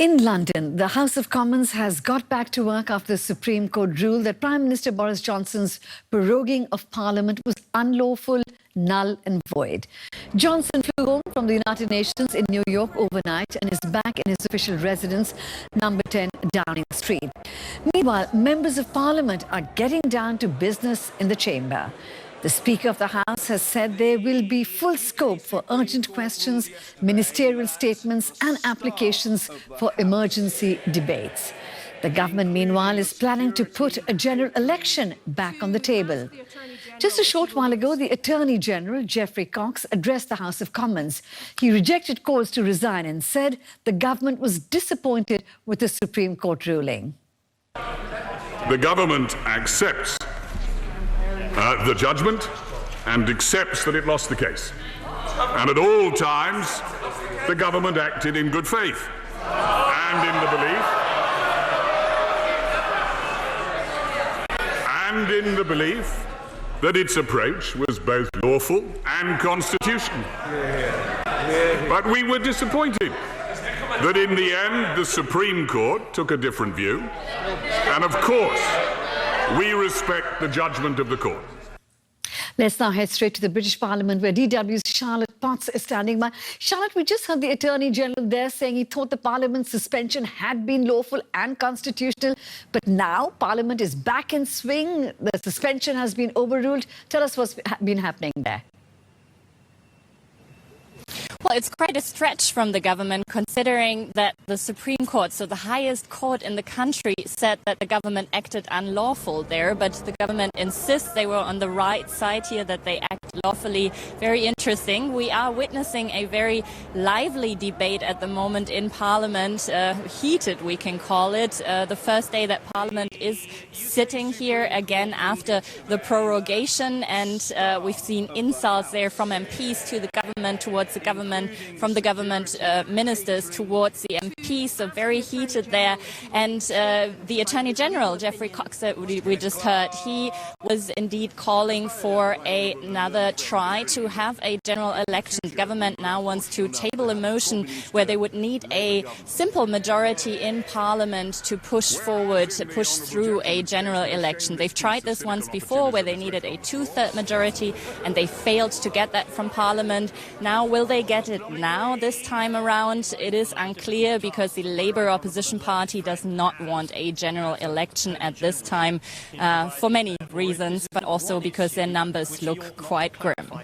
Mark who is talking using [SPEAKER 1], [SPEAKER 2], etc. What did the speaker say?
[SPEAKER 1] In London, the House of Commons has got back to work after the Supreme Court ruled that Prime Minister Boris Johnson's proroguing of Parliament was unlawful, null and void. Johnson flew home from the United Nations in New York overnight and is back in his official residence, number 10 Downing Street. Meanwhile, members of Parliament are getting down to business in the chamber. The Speaker of the House has said there will be full scope for urgent questions, ministerial statements and applications for emergency debates. The government, meanwhile, is planning to put a general election back on the table. Just a short while ago, the Attorney General, Geoffrey Cox, addressed the House of Commons. He rejected calls to resign and said the government was disappointed with the Supreme Court ruling.
[SPEAKER 2] The government accepts the judgment and accepts that it lost the case. And at all times, the government acted in good faith and in the belief that its approach was both lawful and constitutional. But we were disappointed that in the end the Supreme Court took a different view. And of course, we respect the judgment of the court.
[SPEAKER 1] Let's now head straight to the British Parliament, where DW's Charlotte Potts is standing by. Charlotte, we just heard the Attorney General there saying he thought the Parliament's suspension had been lawful and constitutional, but now Parliament is back in swing. The suspension has been overruled. Tell us what's been happening there.
[SPEAKER 3] Well, it's quite a stretch from the government, considering that the Supreme Court, so the highest court in the country, said that the government acted unlawful there. But the government insists they were on the right side here, that they act lawfully. Very interesting. We are witnessing a very lively debate at the moment in Parliament, heated we can call it. The first day that Parliament is sitting here again after the prorogation, and we've seen insults there from MPs to the government, towards the government, from the government ministers towards the MPs, so very heated there. And the Attorney General, Geoffrey Cox, that we just heard, he was indeed calling for another try to have a general election. The government now wants to table a motion where they would need a simple majority in Parliament to push forward, to push through a general election. They've tried this once before, where they needed a two-third majority and they failed to get that from Parliament. Now, will they get it now this time around? It is unclear, because the Labour opposition party does not want a general election at this time for many reasons, but also because their numbers look quite grim.